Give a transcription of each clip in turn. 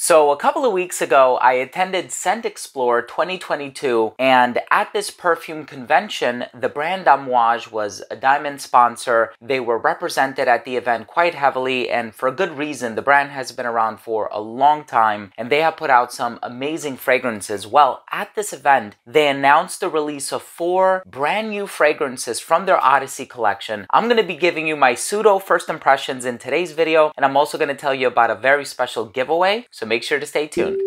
So a couple of weeks ago, I attended Scent Explore 2022, and at this perfume convention, the brand Amouage was a diamond sponsor. They were represented at the event quite heavily, and for a good reason. The brand has been around for a long time, and they have put out some amazing fragrances. Well, at this event, they announced the release of 4 brand new fragrances from their Odyssey collection. I'm going to be giving you my pseudo first impressions in today's video, and I'm also going to tell you about a very special giveaway, so make sure to stay tuned.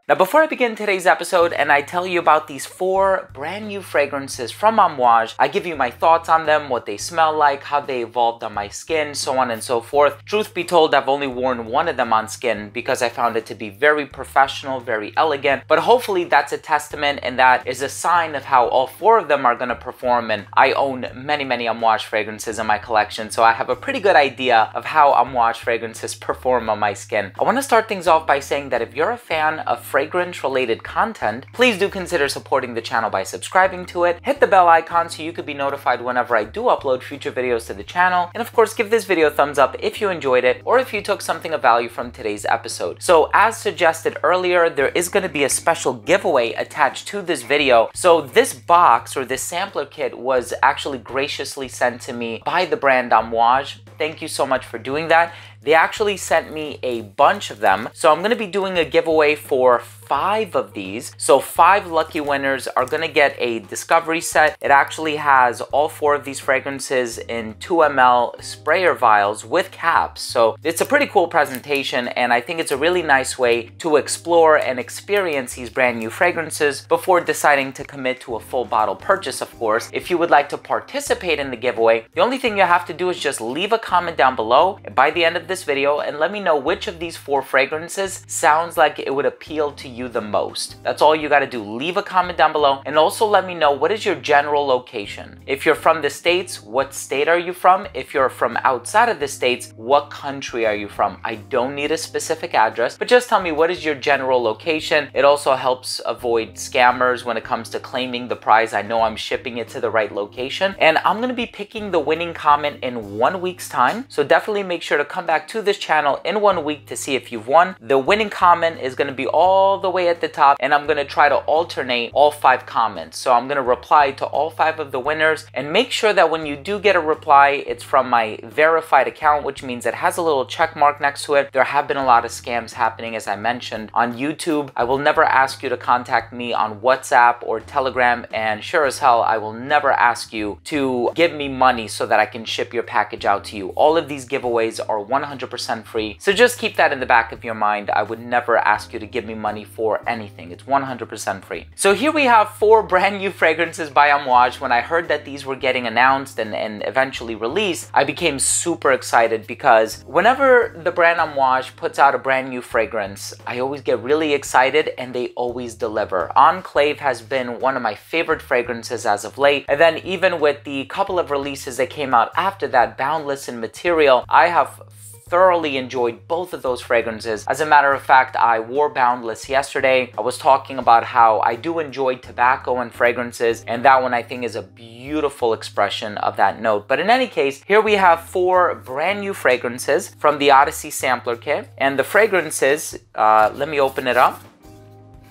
Now, before I begin today's episode and I tell you about these 4 brand new fragrances from Amouage, I give you my thoughts on them, what they smell like, how they evolved on my skin, so on and so forth. Truth be told, I've only worn one of them on skin because I found it to be very professional, very elegant, but hopefully that's a testament and that is a sign of how all 4 of them are going to perform. And I own many Amouage fragrances in my collection, so I have a pretty good idea of how Amouage fragrances perform on my skin. I want to start things off by saying that if you're a fan of fragrance related content, please do consider supporting the channel by subscribing to it. Hit the bell icon so you could be notified whenever I do upload future videos to the channel. And of course, give this video a thumbs up if you enjoyed it or if you took something of value from today's episode. So as suggested earlier, there is going to be a special giveaway attached to this video. So this box or this sampler kit was actually graciously sent to me by the brand Amouage. Thank you so much for doing that. They actually sent me a bunch of them. So I'm going to be doing a giveaway for 5 of these. So 5 lucky winners are going to get a discovery set. It actually has all 4 of these fragrances in 2 ml sprayer vials with caps. So it's a pretty cool presentation, and I think it's a really nice way to explore and experience these brand new fragrances before deciding to commit to a full bottle purchase, of course. If you would like to participate in the giveaway, the only thing you have to do is just leave a comment down below by the end of this video and let me know which of these 4 fragrances sounds like it would appeal to you the most. That's all you got to do. Leave a comment down below, and also let me know what is your general location. If you're from the States, what state are you from? If you're from outside of the States, what country are you from? I don't need a specific address, but just tell me what is your general location. It also helps avoid scammers when it comes to claiming the prize. I know I'm shipping it to the right location, and I'm going to be picking the winning comment in 1 week's time. So definitely make sure to come back to this channel in 1 week to see if you've won. The winning comment is going to be all the way at the top, and I'm going to try to alternate all 5 comments. So I'm going to reply to all 5 of the winners, and make sure that when you do get a reply, it's from my verified account, which means it has a little check mark next to it. There have been a lot of scams happening, as I mentioned, on YouTube. I will never ask you to contact me on WhatsApp or Telegram, and sure as hell, I will never ask you to give me money so that I can ship your package out to you. All of these giveaways are 100% free, so just keep that in the back of your mind. I would never ask you to give me money for anything. It's 100% free. So here we have 4 brand new fragrances by Amouage. When I heard that these were getting announced and eventually released, I became super excited because whenever the brand Amouage puts out a brand new fragrance, I always get really excited, and they always deliver. Enclave has been one of my favorite fragrances as of late, and then even with the couple of releases that came out after that, Boundless and Material, I have thoroughly enjoyed both of those fragrances. As a matter of fact, I wore Boundless yesterday. I was talking about how I do enjoy tobacco and fragrances, and that one I think is a beautiful expression of that note. But in any case, here we have 4 brand new fragrances from the Odyssey sampler kit, and the fragrances, let me open it up.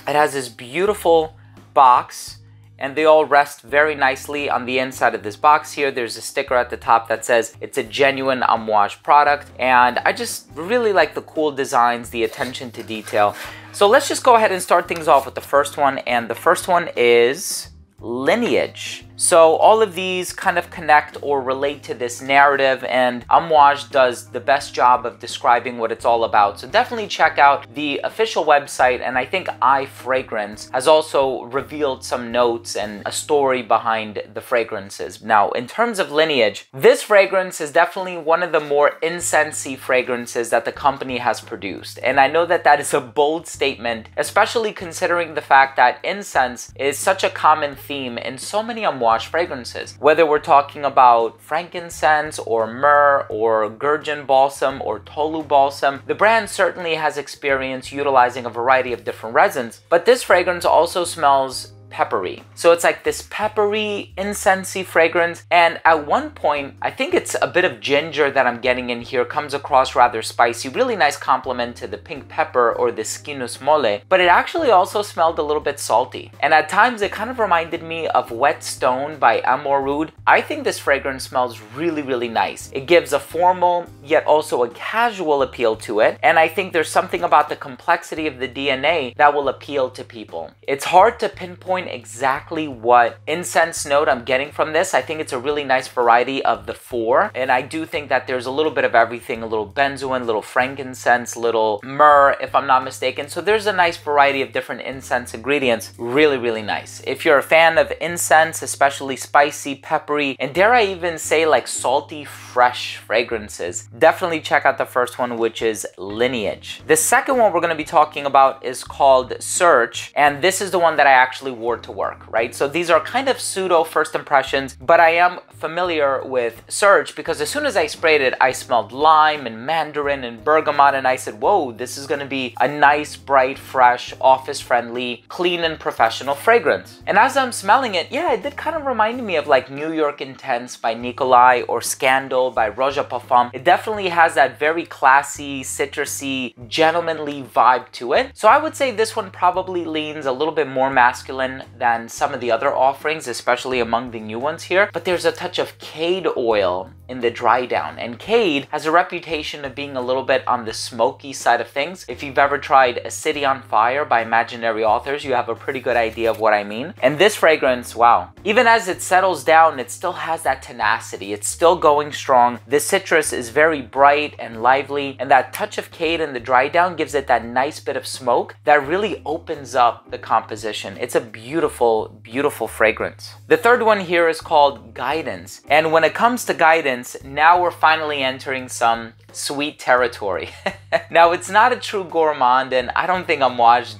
It has this beautiful box, and they all rest very nicely on the inside of this box here. There's a sticker at the top that says it's a genuine Amouage product, and I just really like the cool designs, the attention to detail. So let's just go ahead and start things off with the first one, and the first one is Lineage. So all of these kind of connect or relate to this narrative, and Amouage does the best job of describing what it's all about. So definitely check out the official website, and I think iFragrance has also revealed some notes and a story behind the fragrances. Now, in terms of Lineage, this fragrance is definitely one of the more incensey fragrances that the company has produced. And I know that that is a bold statement, especially considering the fact that incense is such a common theme in so many Amouage fragrances. Whether we're talking about frankincense or myrrh or gurgeon balsam or tolu balsam, the brand certainly has experience utilizing a variety of different resins, but this fragrance also smells peppery. So it's like this peppery, incensey fragrance, and at one point, I think it's a bit of ginger that I'm getting in here, comes across rather spicy, really nice compliment to the pink pepper or the skinus mole, but it actually also smelled a little bit salty. And at times it kind of reminded me of Wet Stone by Amouage. I think this fragrance smells really, really nice. It gives a formal yet also a casual appeal to it, and I think there's something about the complexity of the DNA that will appeal to people. It's hard to pinpoint exactly what incense note I'm getting from this. I think it's a really nice variety of the four, and I do think that there's a little bit of everything, a little benzoin, little frankincense, little myrrh, if I'm not mistaken. So there's a nice variety of different incense ingredients. Really, really nice. If you're a fan of incense, especially spicy, peppery, and dare I even say like salty, fresh fragrances, definitely check out the first one, which is Lineage. The second one we're going to be talking about is called Search, and this is the one that I actually wore to work, right? So these are kind of pseudo first impressions, but I am familiar with Search because as soon as I sprayed it, I smelled lime and mandarin and bergamot, and I said, whoa, this is going to be a nice, bright, fresh, office-friendly, clean and professional fragrance. And as I'm smelling it, yeah, it did kind of remind me of like New York Intense by Nikolai or Scandal by Roja Parfum. It definitely has that very classy, citrusy, gentlemanly vibe to it. So I would say this one probably leans a little bit more masculine than some of the other offerings, especially among the new ones here. But there's a touch of cade oil in the dry down, and cade has a reputation of being a little bit on the smoky side of things. If you've ever tried A City on Fire by Imaginary Authors, you have a pretty good idea of what I mean. And this fragrance, wow, even as it settles down, it still has that tenacity. It's still going strong. The citrus is very bright and lively, and that touch of cade in the dry down gives it that nice bit of smoke that really opens up the composition. It's a beautiful, beautiful fragrance. The third one here is called Guidance, and when it comes to guidance, now we're finally entering some sweet territory. Now, it's not a true gourmand, and I don't think Amouage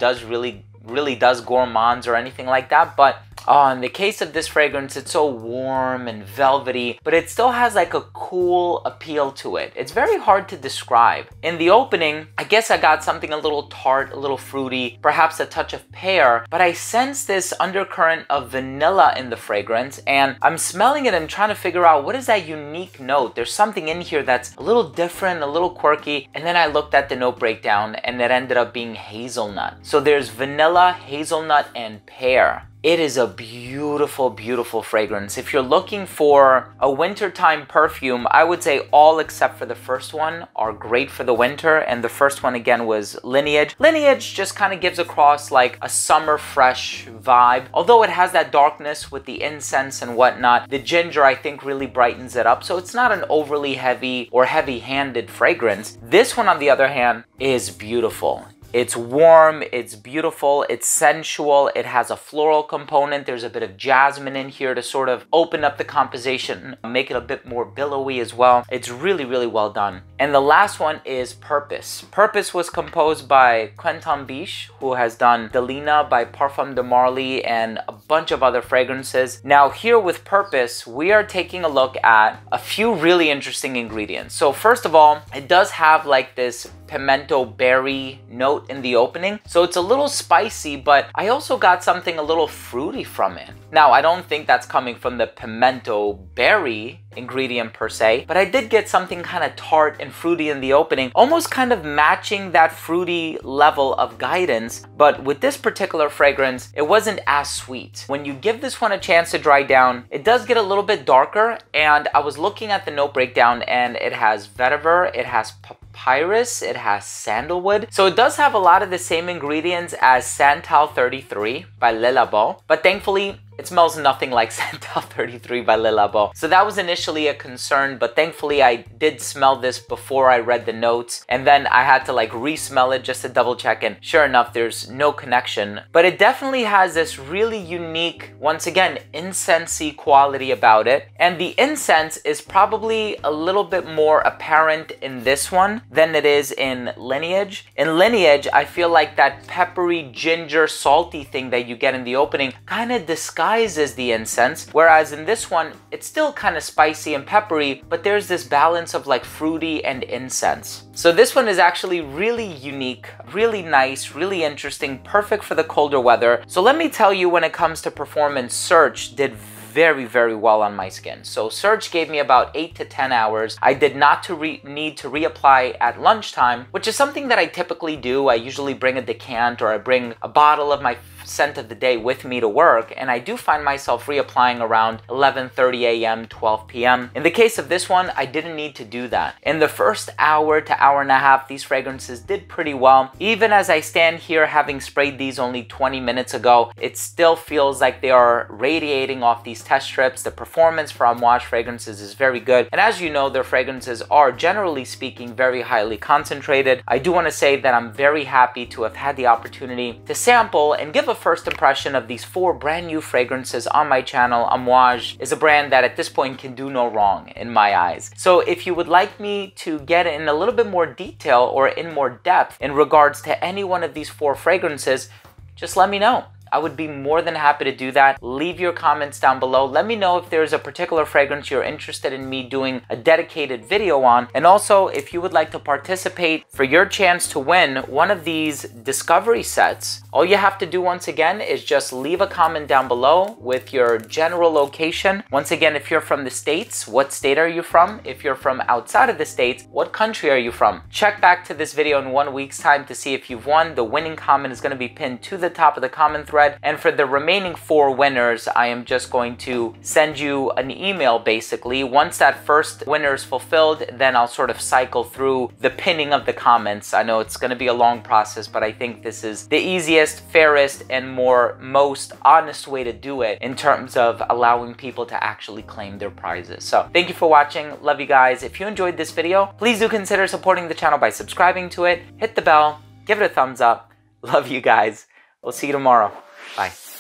really does gourmands or anything like that, but in the case of this fragrance, it's so warm and velvety, but it still has like a cool appeal to it. It's very hard to describe. In the opening, I guess I got something a little tart, a little fruity, perhaps a touch of pear, but I sense this undercurrent of vanilla in the fragrance, and I'm smelling it and trying to figure out what is that unique note. There's something in here that's a little different, a little quirky, and then I looked at the note breakdown and it ended up being hazelnut. So there's vanilla, hazelnut, and pear. It is a beautiful, beautiful fragrance. If you're looking for a wintertime perfume, I would say all except for the first one are great for the winter. And the first one again was Lineage. Lineage just kind of gives across like a summer fresh vibe. Although it has that darkness with the incense and whatnot, the ginger I think really brightens it up. So it's not an overly heavy or heavy-handed fragrance. This one on the other hand is beautiful. It's warm, it's beautiful, it's sensual, it has a floral component, there's a bit of jasmine in here to sort of open up the composition, make it a bit more billowy as well. It's really, really well done. And the last one is Purpose. Purpose was composed by Quentin Biche, who has done Delina by Parfum de Marly and a bunch of other fragrances. Now here with Purpose, we are taking a look at a few really interesting ingredients. So first of all, it does have like this pimento berry note in the opening. So it's a little spicy, but I also got something a little fruity from it. Now, I don't think that's coming from the pimento berry ingredient per se, but I did get something kind of tart and fruity in the opening, almost kind of matching that fruity level of Guidance. But with this particular fragrance, it wasn't as sweet. When you give this one a chance to dry down, it does get a little bit darker, and I was looking at the note breakdown and it has vetiver, it has papyrus, it has sandalwood. So it does have a lot of the same ingredients as Santal 33 by Le Labo, but thankfully it smells nothing like Santal 33 by Le Labo. So that was initially a concern, but thankfully I did smell this before I read the notes, and then I had to like re-smell it just to double check, and sure enough, there's no connection. But it definitely has this really unique, once again, incensey quality about it. And the incense is probably a little bit more apparent in this one than it is in Lineage. In Lineage, I feel like that peppery, ginger, salty thing that you get in the opening kind of disguises the incense, whereas in this one, it's still kind of spicy and peppery, but there's this balance of like fruity and incense. So this one is actually really unique, really nice, really interesting, perfect for the colder weather. So let me tell you, when it comes to performance, Search did very well on my skin. So Surge gave me about 8 to 10 hours. I did not need to reapply at lunchtime, which is something that I typically do. I usually bring a decant, or I bring a bottle of my scent of the day with me to work, and I do find myself reapplying around 11:30 a.m., 12 p.m. In the case of this one, I didn't need to do that. In the first hour to hour and a half, these fragrances did pretty well. Even as I stand here having sprayed these only 20 minutes ago, it still feels like they are radiating off these test strips. The performance for Amouage fragrances is very good, and as you know, their fragrances are, generally speaking, very highly concentrated. I do want to say that I'm very happy to have had the opportunity to sample and give a first impression of these 4 brand new fragrances on my channel. Amouage is a brand that at this point can do no wrong in my eyes. So if you would like me to get in a little bit more detail or in more depth in regards to any one of these 4 fragrances, just let me know. I would be more than happy to do that. Leave your comments down below. Let me know if there's a particular fragrance you're interested in me doing a dedicated video on. And also, if you would like to participate for your chance to win one of these discovery sets, all you have to do once again is just leave a comment down below with your general location. Once again, if you're from the States, what state are you from? If you're from outside of the States, what country are you from? Check back to this video in 1 week's time to see if you've won. The winning comment is going to be pinned to the top of the comment thread. And for the remaining 4 winners, I am just going to send you an email basically. Once that first winner is fulfilled, then I'll sort of cycle through the pinning of the comments. I know it's going to be a long process, but I think this is the easiest, fairest, and most honest way to do it in terms of allowing people to actually claim their prizes. So thank you for watching. Love you guys. If you enjoyed this video, please do consider supporting the channel by subscribing to it. Hit the bell, give it a thumbs up. Love you guys. We'll see you tomorrow. Bye.